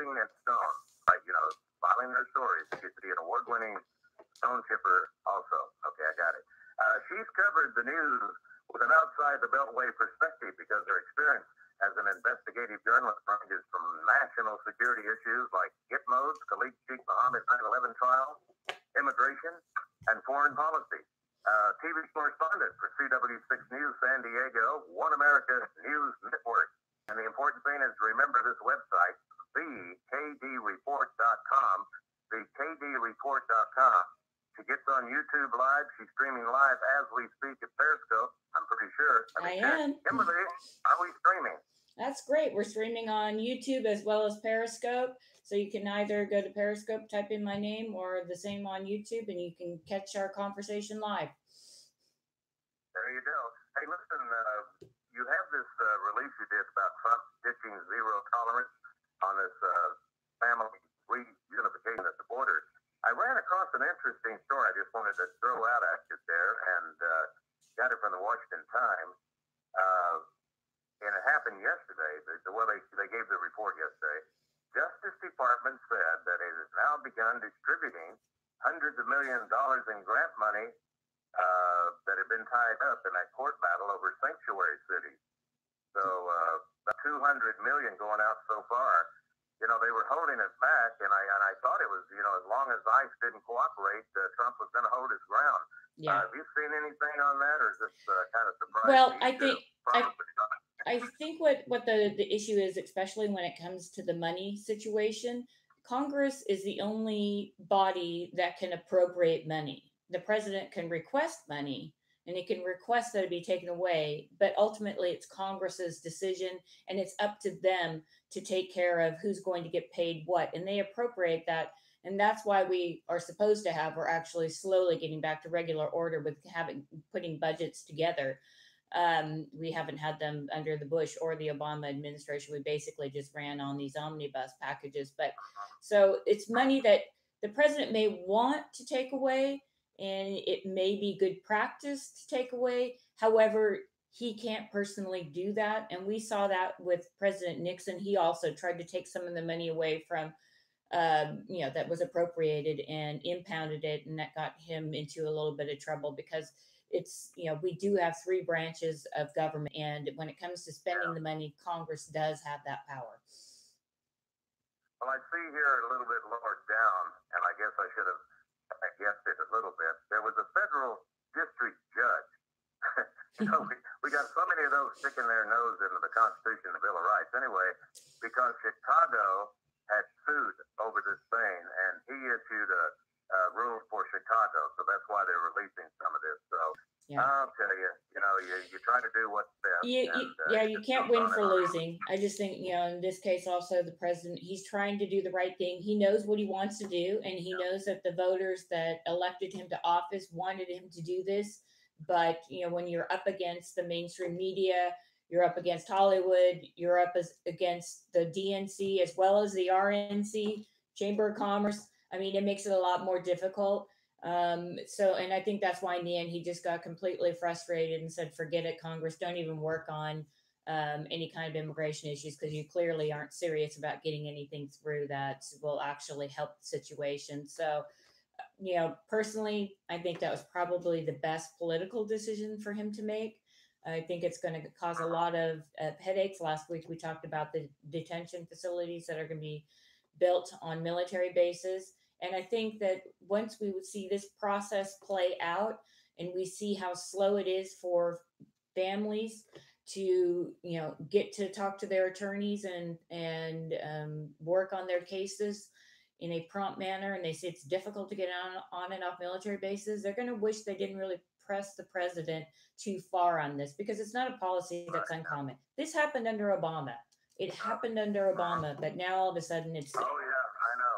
Etching in Stone, like, filing their stories. She gets to be an award-winning stone chipper also. Okay, I got it. She's covered the news with an outside-the-beltway perspective because her experience as an investigative journalist ranges from national security issues like Gitmo's, Khalid Sheikh Mohammed's 9/11 trial, immigration, and foreign policy. TV correspondent for CW6 News San Diego, One America News Network. And the important thing is to remember this website, thekdreport.com, thekdreport.com. She gets on YouTube Live. She's streaming live as we speak at Periscope, I'm pretty sure. I am. Kimberly, are we streaming? That's great. We're streaming on YouTube as well as Periscope. So you can either go to Periscope, type in my name, or the same on YouTube, and you can catch our conversation live. There you go. Hey, listen, you have this release you did about Trump ditching zero tolerance on this family reunification at the border. I ran across an interesting story I just wanted to throw out at you there, and got it from the Washington Times. And it happened yesterday. They gave the report yesterday. Justice Department said that it has now begun distributing hundreds of millions of dollars in grant money that have been tied up in that court battle over sanctuary cities. So about $200 million going out so far. They were holding it back, and I thought it was, as long as ICE didn't cooperate, Trump was going to hold his ground. Yeah. Have you seen anything on that, or is this kind of surprising? Well, I think what the issue is, especially when it comes to the money situation, Congress is the only body that can appropriate money. The president can request money, and he can request that it be taken away, but ultimately it's Congress's decision, and it's up to them to take care of who's going to get paid what, and they appropriate that. And that's why we're actually slowly getting back to regular order with putting budgets together. We haven't had them under the Bush or the Obama administration. We basically just ran on these omnibus packages. But so it's money that the president may want to take away, and it may be good practice to take away. However, he can't personally do that. And we saw that with President Nixon. He also tried to take some of the money away from, that was appropriated and impounded it. And that got him into a little bit of trouble because it's, we do have three branches of government. And when it comes to spending the money, Congress does have that power. Well, I see here a little bit lower down, and I guess I should have guessed it a little bit. There was a federal district judge. We got so many of those sticking their nose into the Constitution and the Bill of Rights anyway, because Chicago had sued over this thing, and he issued a rule for Chicago, so that's why they're releasing some of this. So I'll tell you, you try to do what's best. You can't win for losing. I just think, in this case, also the president, he's trying to do the right thing. He knows what he wants to do, and he knows that the voters that elected him to office wanted him to do this. But, when you're up against the mainstream media, you're up against Hollywood, you're up against the DNC as well as the RNC, Chamber of Commerce. I mean, it makes it a lot more difficult. And I think that's why in the end, he just got completely frustrated and said, forget it, Congress, don't even work on any kind of immigration issues because you clearly aren't serious about getting anything through that will actually help the situation. So, personally, I think that was probably the best political decision for him to make. I think it's going to cause a lot of headaches. Last week, we talked about the detention facilities that are going to be built on military bases. And I think that once we would see this process play out and we see how slow it is for families to, get to talk to their attorneys and work on their cases in a prompt manner, and they say it's difficult to get on and off military bases, they're going to wish they didn't really press the president too far on this because it's not a policy that's uncommon. This happened under Obama. It happened under Obama, but now all of a sudden it's... Oh, yeah, I know.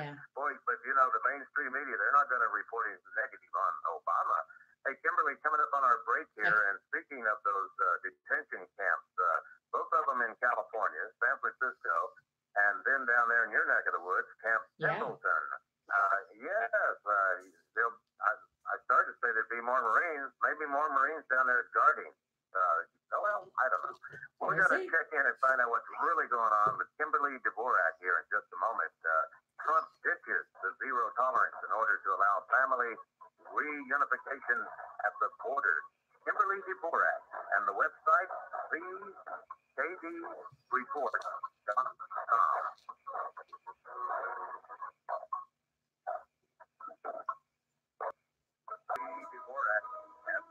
Yeah. Boy, but the mainstream media, they're not going to report anything negative on Obama. Hey, Kimberly, coming up on our break here, and speaking of those detention camps, both of them in California, San Francisco, and then down there in your neck of the woods, Camp Pendleton. I started to say there'd be more Marines, maybe more Marines down there guarding. I don't know. Well, we got to check in and find out what's really going on with Kimberly Dvorak here in just a family reunification at the border. Kimberly Dvorak, and the website, ckdreport.com. Dvorak, and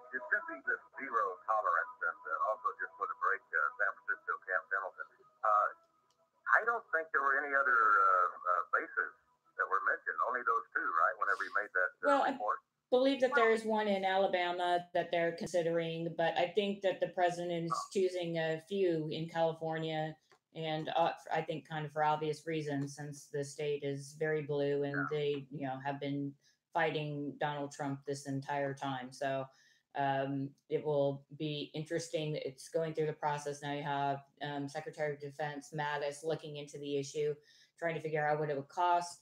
it's simply this zero tolerance, and also just for the break, San Francisco, Camp Pendleton. I don't think there were any other bases that were mentioned. Only those two, right? Whenever you made that report. I believe that there is one in Alabama that they're considering, but I think that the president is choosing a few in California, and I think kind of for obvious reasons, since the state is very blue and they, have been fighting Donald Trump this entire time. So it will be interesting. It's going through the process now. You have Secretary of Defense Mattis looking into the issue, trying to figure out what it would cost.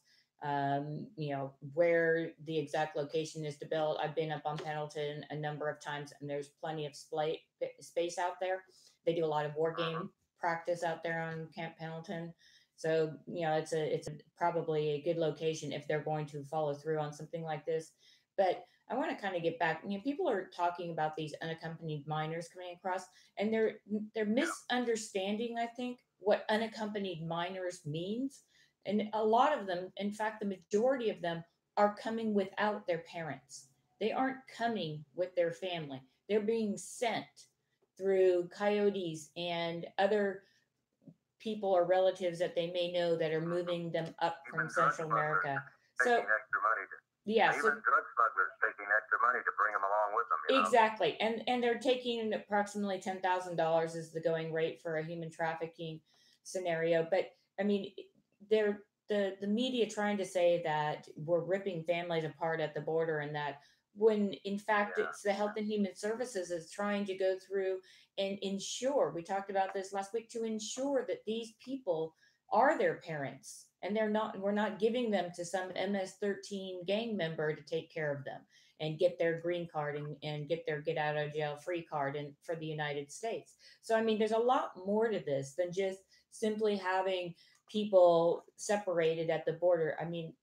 Where the exact location is to build. I've been up on Pendleton a number of times, and there's plenty of space out there. They do a lot of war game practice out there on Camp Pendleton. So, it's probably a good location if they're going to follow through on something like this. But I want to kind of get back. People are talking about these unaccompanied minors coming across, and they're misunderstanding, I think, what unaccompanied minors means. And a lot of them, in fact, the majority of them are coming without their parents. They aren't coming with their family. They're being sent through coyotes and other people or relatives that they may know that are moving them up from Central America. So, even drug smugglers taking extra money to bring them along with them. Exactly. And they're taking approximately $10,000 is the going rate for a human trafficking scenario. But I mean, the media trying to say that we're ripping families apart at the border, and that when in fact it's the Health and Human Services is trying to go through and ensure, we talked about this last week, to ensure that these people are their parents, and we're not giving them to some MS-13 gang member to take care of them and get their green card and get their get out of jail free card for the United States. So I mean, there's a lot more to this than just simply having people separated at the border. I mean,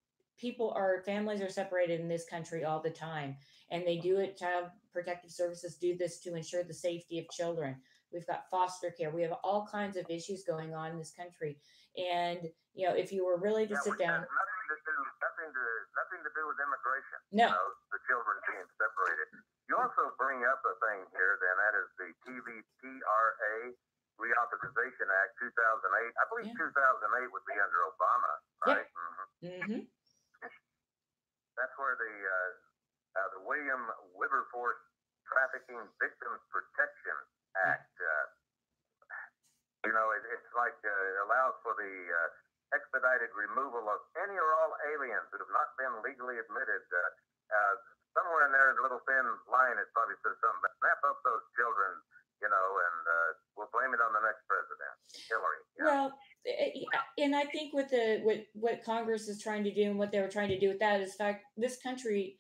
families are separated in this country all the time, and they do it. Child Protective Services do this to ensure the safety of children. We've got foster care. We have all kinds of issues going on in this country. And, if you were really to sit down. Nothing to do with immigration. No. The children being separated. You also bring up a thing here, then, that is the TVPRA Reauthorization Act 2008. I believe 2008 would be under Obama, right? Mm-hmm. That's where the William Wilberforce Trafficking Victims Protection Act, it's like allows for the expedited removal of any or all aliens that have not been legally admitted. Somewhere in there, the little thin line, it probably says something about snap up those children, and we'll blame it on the next president, Hillary. Yeah. Well, and I think with what Congress is trying to do and what they were trying to do with that is, in fact, this country,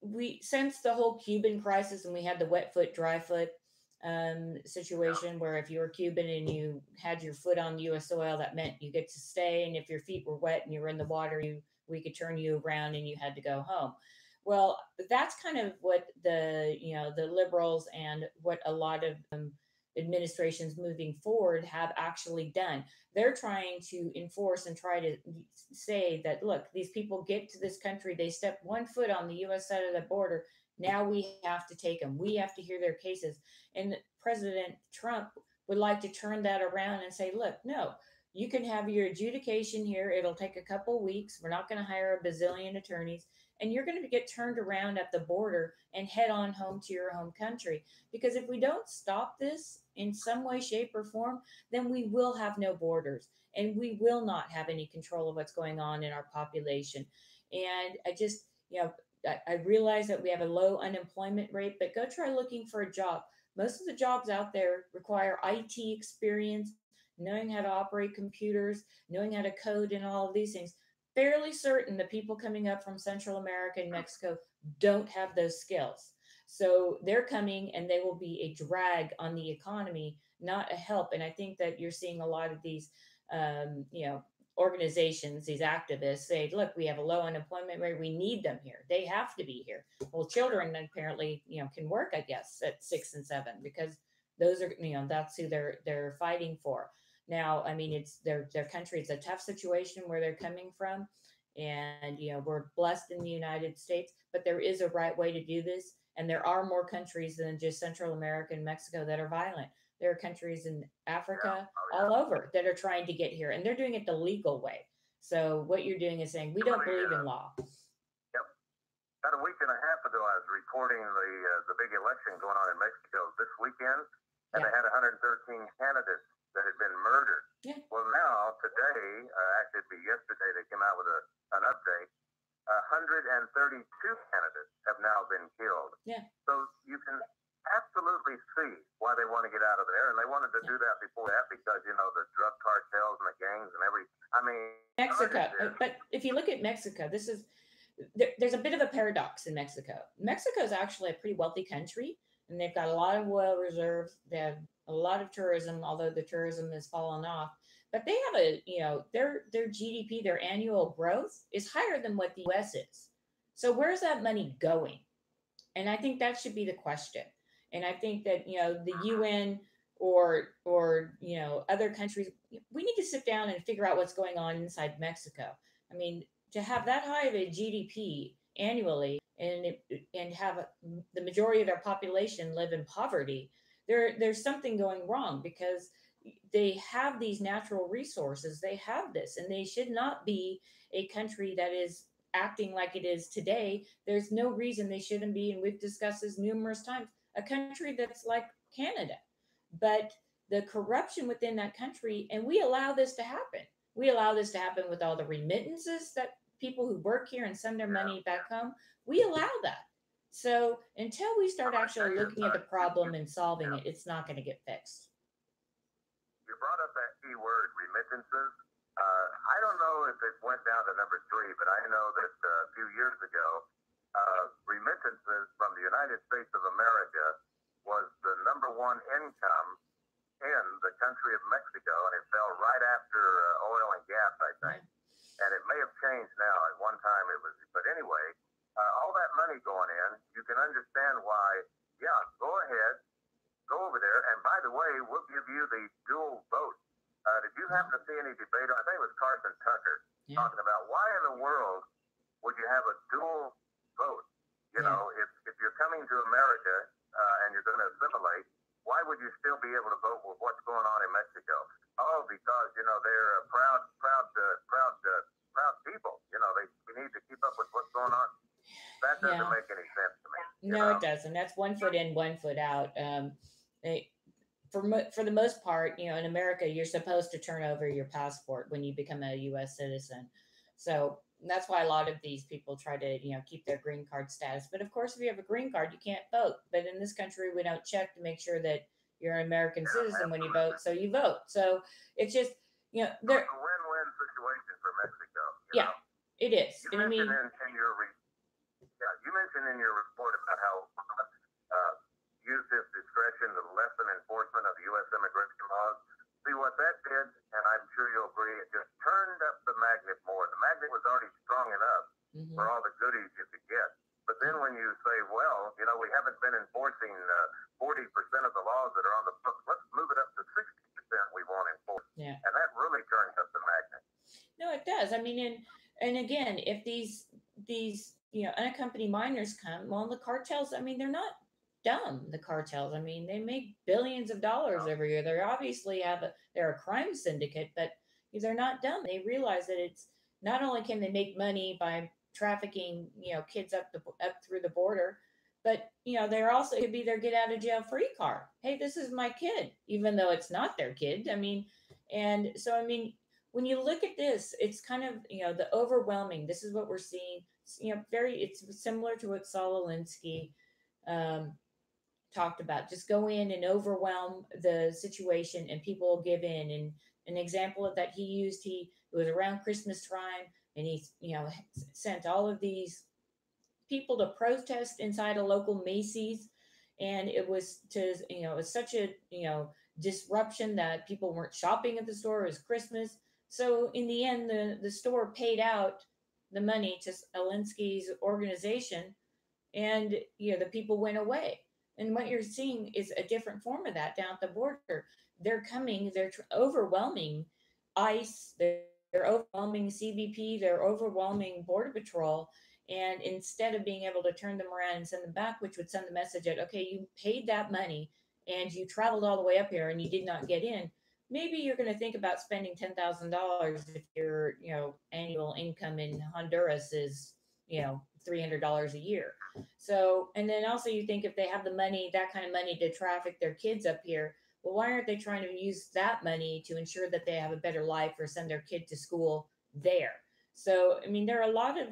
we since the whole Cuban crisis, and we had the wet foot, dry foot situation where if you were Cuban and you had your foot on U.S. soil, that meant you get to stay, and if your feet were wet and you were in the water, we could turn you around and you had to go home. Well, that's kind of what the liberals and what a lot of administrations moving forward have actually done. They're trying to enforce and try to say that, look, these people get to this country, they step one foot on the U.S. side of the border, now we have to take them. We have to hear their cases. And President Trump would like to turn that around and say, look, no, you can have your adjudication here. It'll take a couple weeks. We're not going to hire a bazillion attorneys. And you're going to get turned around at the border and head on home to your home country. Because if we don't stop this in some way, shape, or form, then we will have no borders. And we will not have any control of what's going on in our population. And I just, I realize that we have a low unemployment rate, but go try looking for a job. Most of the jobs out there require IT experience, knowing how to operate computers, knowing how to code and all of these things. Fairly certain the people coming up from Central America and Mexico don't have those skills. So they're coming and they will be a drag on the economy, not a help. And I think that you're seeing a lot of these, organizations, these activists say, look, we have a low unemployment rate. We need them here. They have to be here. Well, children apparently, can work, I guess, at 6 and 7 because those are, that's who they're fighting for. Now, I mean, it's their country. It's a tough situation where they're coming from. And, we're blessed in the United States, but there is a right way to do this. And there are more countries than just Central America and Mexico that are violent. There are countries in Africa, all over, that are trying to get here, and they're doing it the legal way. So what you're doing is saying, we don't believe in law. Yep. About a week and a half ago, I was reporting the big election going on in Mexico this weekend, and they had 113 candidates that had been murdered. Yeah. Well, now, today, actually it'd be yesterday, they came out with an update. 132 candidates have now been killed. Yeah. So you can absolutely see why they want to get out of there, and they wanted to do that before that because the drug cartels and the gangs and Mexico. But if you look at Mexico, there's a bit of a paradox in Mexico. Mexico is actually a pretty wealthy country, and they've got a lot of oil reserves. They have a lot of tourism, although the tourism has fallen off. But they have their GDP, their annual growth is higher than what the US is. So where's that money going? And I think that should be the question. And I think that, the UN or other countries, we need to sit down and figure out what's going on inside Mexico. I mean, to have that high of a GDP annually and have the majority of their population live in poverty, there's something going wrong because they have these natural resources. They have this, and they should not be a country that is acting like it is today. There's no reason they shouldn't be, and we've discussed this numerous times, a country that's like Canada. But the corruption within that country, and we allow this to happen. We allow this to happen with all the remittances that people who work here and send their money back home. We allow that. So until we start actually looking at the problem and solving it, it's not going to get fixed. You brought up that key word, remittances. I don't know if it went down to number 3, but I know that a few years ago, remittances from the United States of America was the number 1 income in the country of Mexico, and it fell right after oil and gas, I think. And it may have changed now. At one time it was, but anyway, all that money going in, you can understand why, go ahead, go over there. And by the way, we'll give you the dual vote. Did you happen to see any debate? I think it was Carson Tucker talking about why in the world would you have a dual vote? If you're coming to America and you're going to assimilate, why would you still be able to vote with what's going on in Mexico? Oh, because they're proud people. We need to keep up with what's going on. That doesn't make any sense to me. No, it doesn't. That's 1 foot in, 1 foot out. For the most part, in America, you're supposed to turn over your passport when you become a U.S. citizen. So that's why a lot of these people try to, keep their green card status. But of course, if you have a green card, you can't vote. But in this country, we don't check to make sure that you're an American citizen when you vote. So you vote. So it's just, it's a win-win situation for Mexico. It is. You mentioned in your report about how use his discretion to lessen enforcement of U.S. immigration laws. See what that did, and I'm sure you'll agree, it just turned up the magnet more. The magnet was already strong enough for all the goodies you could get. But then when you say, well, we haven't been enforcing 40% of the laws that are on the books, let's move it up to 60% we won't enforce. Yeah. And that really turns up the magnet. No, it does. I mean, and again, if these unaccompanied minors come, well, the cartels, I mean, they're not dumb, the cartels. I mean, they make billions of dollars every year. They obviously they're a crime syndicate, but they're not dumb. They realize that it's not only can they make money by trafficking, kids up through the border, but they're also could be their get out of jail free card. Hey, this is my kid, even though it's not their kid. I mean, and so when you look at this, it's kind of the overwhelming. This is what we're seeing. It's similar to what Saul Alinsky talked about. Just go in and overwhelm the situation, and people will give in. And an example of that it was around Christmas time, and he sent all of these people to protest inside a local Macy's, and it was it was such a disruption that people weren't shopping at the store. It was Christmas. So in the end, the store paid out the money to Alinsky's organization, and the people went away. And what you're seeing is a different form of that down at the border. They're coming, they're overwhelming ICE, they're overwhelming CBP, they're overwhelming Border Patrol. And instead of being able to turn them around and send them back, which would send the message out, okay, you paid that money and you traveled all the way up here and you did not get in, maybe you're going to think about spending $10,000 if your annual income in Honduras is $300 a year. So, and then also you think if they have the money, that kind of money to traffic their kids up here, well, why aren't they trying to use that money to ensure that they have a better life or send their kid to school there? So, I mean, there are a lot of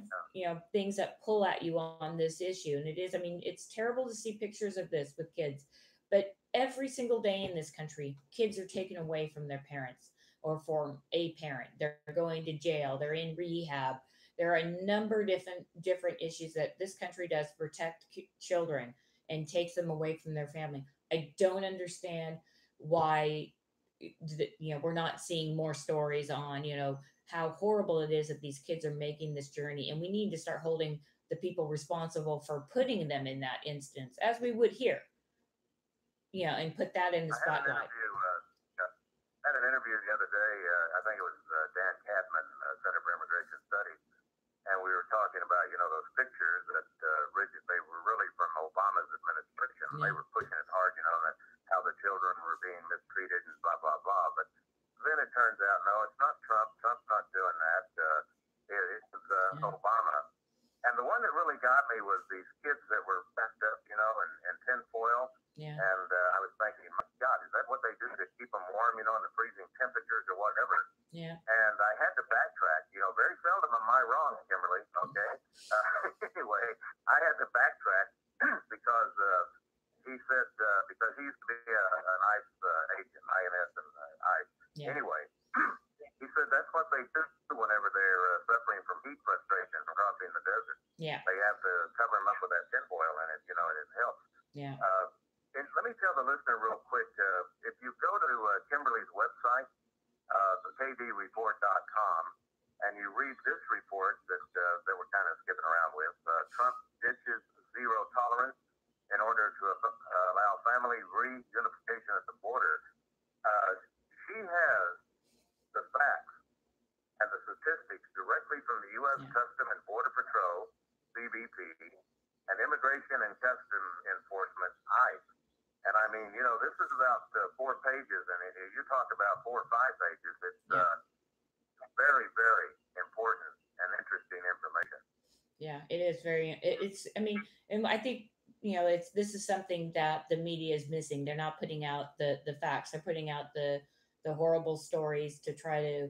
things that pull at you on this issue, and it is. I mean, it's terrible to see pictures of this with kids, but every single day in this country, kids are taken away from their parents or from a parent. They're going to jail. They're in rehab. There are a number of different issues that this country does to protect children and takes them away from their family. I don't understand why we're not seeing more stories on how horrible it is that these kids are making this journey, and we need to start holding the people responsible for putting them in that instance, as we would here, and put that in the spotlight. I had an interview the other day. I think it was Dan Cadman, Center for Immigration Studies, and we were talking about those pictures that they were really from Obama's administration. Yeah. They were pushing it hard, that how the children were being mistreated and blah blah blah. But then it turns out, no, it's not Trump. Trump's not doing that. It's Obama. And the one that really got me was these kids that were packed up, in tinfoil. Yeah. And I was thinking, my God, is that what they do to keep them warm, in the freezing temperatures or whatever? Yeah. And I had to backtrack. Very seldom am I wrong, Kimberly. Okay. Anyway, I had to backtrack because he said because he used to be an ICE agent, INS and ICE. Yeah. Anyway, he said that's what they do whenever they're suffering from heat frustration from crossing the desert. Yeah. They have to cover them up with that tinfoil, and it helps. Yeah. And let me tell the listener real quick, if you go to Kimberly's website, thekvreport.com, and you read this report that we're kind of skipping around with, Trump ditches zero tolerance in order to allow family reunification at the border. She has the facts and the statistics directly from the U.S. Custom and Border Patrol, CBP, and Immigration and Custom Enforcement, ICE. And I mean, this is about 4 pages, and you talk about 4 or 5 pages. It's very, very important and interesting information. Yeah, it is very. I mean, and I think this is something that the media is missing. They're not putting out the facts. They're putting out the horrible stories to try to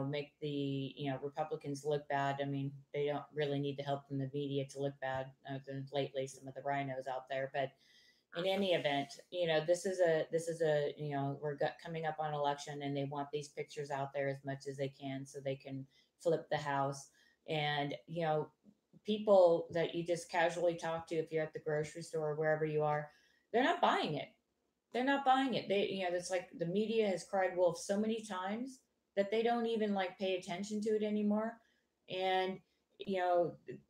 make the Republicans look bad. I mean, they don't really need the help from the media to look bad. Other than lately some of the rhinos out there, but. In any event, this is a we're coming up on election, and they want these pictures out there as much as they can so they can flip the house. And people that you just casually talk to, if you're at the grocery store or wherever you are, they're not buying it. They're not buying it. They it's like the media has cried wolf so many times that they don't even pay attention to it anymore. And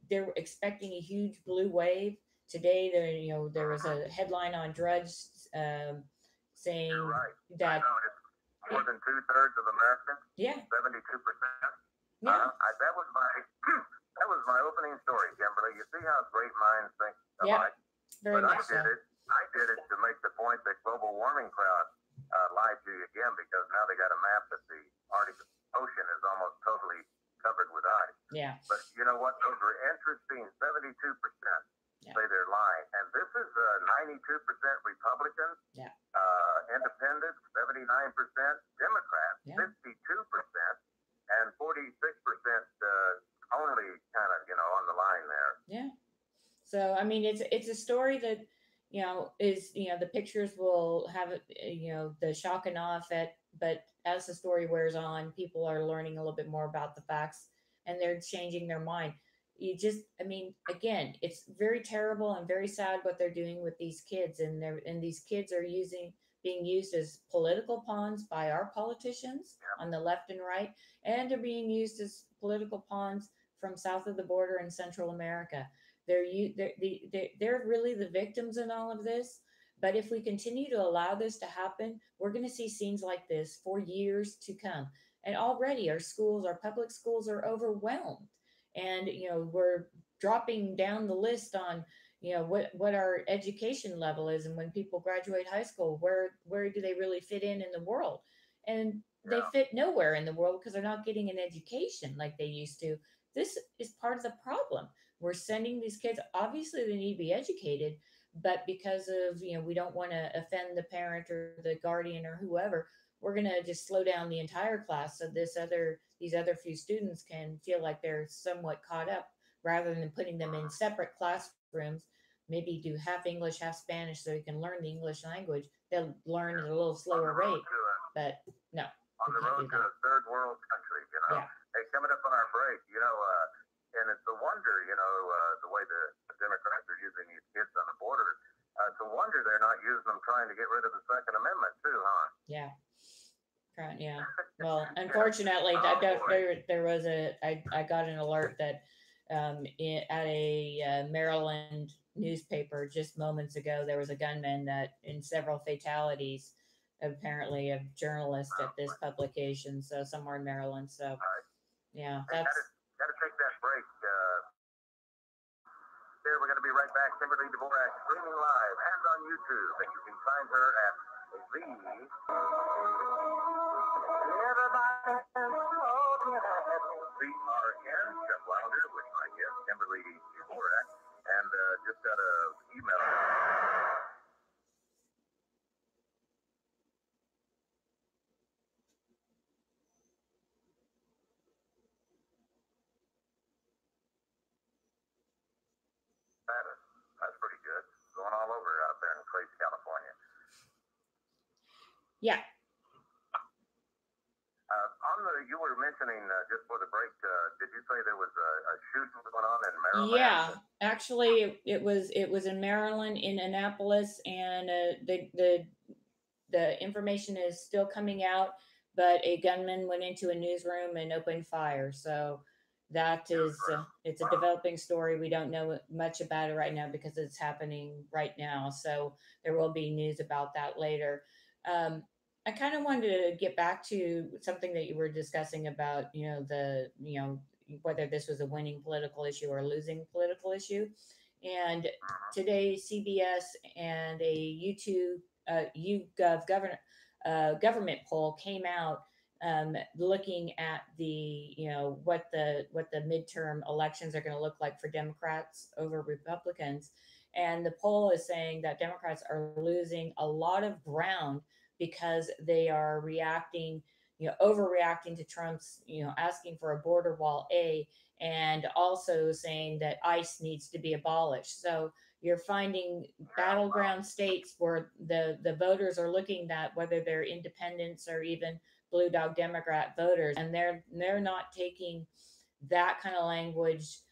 they're expecting a huge blue wave. Today, there was a headline on Drudge saying that more than 2/3 of Americans, 72%. Yeah, that was my opening story, Kimberly. You see how great minds think alike. Very but much so. I did it to make the point that global warming crowd lied to you again, because now they got a map that the Arctic Ocean is almost totally covered with ice. Yeah. But you know what? Those are interesting. 72%. Say they're lying, and this is 92% Republicans, Independents, 79%, Democrats, 52%, and 46% only kind of on the line there. Yeah. So I mean, it's a story that is the pictures will have the shock and awe effect, but as the story wears on, people are learning a little bit more about the facts, and they're changing their mind. Again, it's very terrible and very sad what they're doing with these kids, and these kids are being used as political pawns by our politicians on the left and right, and they're being used as political pawns from south of the border in Central America. They're really the victims in all of this. But if we continue to allow this to happen, we're going to see scenes like this for years to come. And already our public schools are overwhelmed. And, we're dropping down the list on, what our education level is. And when people graduate high school, where do they really fit in the world? And they fit nowhere in the world because they're not getting an education like they used to. This is part of the problem. We're sending these kids, obviously they need to be educated, but because of, we don't want to offend the parent or the guardian or whoever, we're going to just slow down the entire class so these other few students can feel like they're somewhat caught up, rather than putting them in separate classrooms. Maybe do half English, half Spanish, so you can learn the English language. They'll learn at a little slower rate, but no. On the road to a third world country, Yeah. Hey, coming up on our break, and it's a wonder, the way the Democrats are using these kids on the border. It's a wonder they're not using them trying to get rid of the Second Amendment too, huh? Yeah. Yeah. Well, unfortunately, I got an alert that at a Maryland newspaper just moments ago, there was a gunman that in several fatalities, apparently of journalists at this publication. So somewhere in Maryland. So yeah, that's. Got to take that break. There, we're going to be right back. Kimberly Dvorak streaming live and on YouTube, and you can find her at CRN Wilder with my guest Kimberly Dvorak, and just got a email. That's pretty good. Going all over out there in Clayton, California. Yeah. You were mentioning just for the break. Did you say there was a shooting going on in Maryland? Yeah, actually, it was in Maryland, in Annapolis, and the information is still coming out. But a gunman went into a newsroom and opened fire. So that is it's a developing story. We don't know much about it right now because it's happening right now. So there will be news about that later. I kind of wanted to get back to something that you were discussing about, whether this was a winning political issue or a losing political issue. And today, CBS and a YouGov government poll came out looking at what the midterm elections are going to look like for Democrats over Republicans. And the poll is saying that Democrats are losing a lot of ground because they are overreacting to Trump's, asking for a border wall, and also saying that ICE needs to be abolished. So you're finding battleground states where the voters are looking at whether they're independents or even blue dog Democrat voters, and they're not taking that kind of language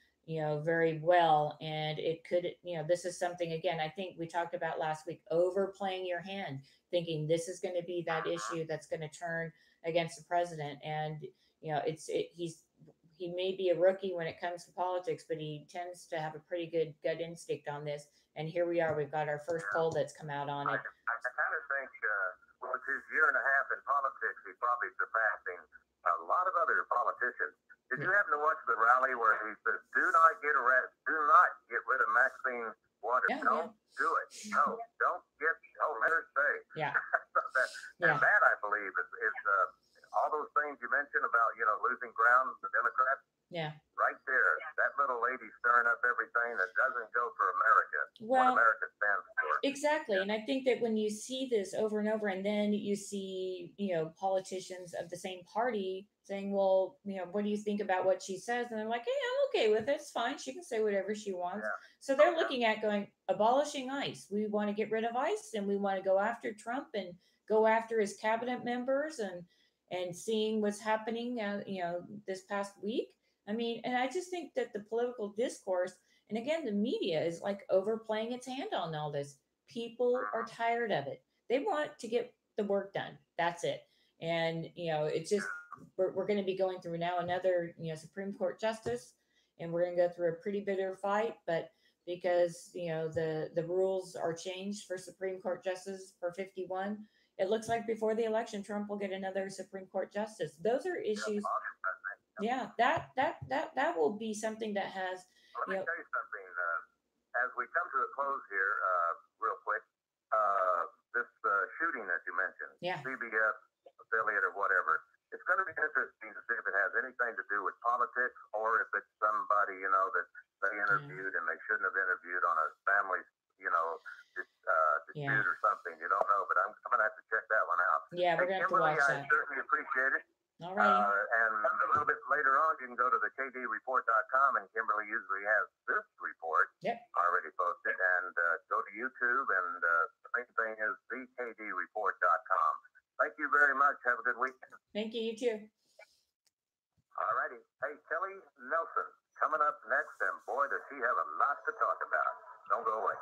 very well. And it could, this is something, again, I think we talked about last week, overplaying your hand, thinking this is going to be that issue that's going to turn against the president. And he may be a rookie when it comes to politics, but he tends to have a pretty good gut instinct on this. And here we are, we've got our first poll that's come out on it. I kind of think with his year and a half in politics, he's probably surpassing a lot of other politicians. Did you happen to watch the rally where he says, "Do not get rid of Maxine Waters. Don't do it. No, don't get. Oh, let her stay." Yeah. And that, I believe, is all those things you mentioned about losing ground, the Democrats. Yeah. Right there, that little lady stirring up everything that doesn't go for America. Well, what America stands for. Exactly. And I think that when you see this over and over, and then you see, politicians of the same party saying, well, what do you think about what she says? And they're like, hey, I'm okay with it. It's fine. She can say whatever she wants. Yeah. So they're looking at abolishing ICE. We want to get rid of ICE, and we want to go after Trump and go after his cabinet members and seeing what's happening, this past week. I mean, and I just think that the political discourse, and again, the media is overplaying its hand on all this. People are tired of it. They want to get the work done. That's it. And, it's just, we're going to be going through now another, Supreme Court justice, and we're going to go through a pretty bitter fight. But because, the rules are changed for Supreme Court justice for 51, it looks like before the election, Trump will get another Supreme Court justice. Those are issues. Yeah, that will be something that has. Let me tell you something. As we come to a close here, real quick, this shooting that you mentioned, CBS affiliate or whatever, it's going to be interesting to see if it has anything to do with politics or if it's somebody, that they interviewed and they shouldn't have interviewed on a family, dispute or something. You don't know, but I'm going to have to check that one out. Yeah, we're going to have to watch that. I certainly appreciate it. All right. And a little bit later on, you can go to the kdreport.com, and Kimberly usually has this report already posted. And go to YouTube, and the main thing is thekdreport.com. Thank you very much. Have a good weekend. Thank you. You too. All righty. Hey, Kelly Nelson coming up next, and boy, does she have a lot to talk about. Don't go away.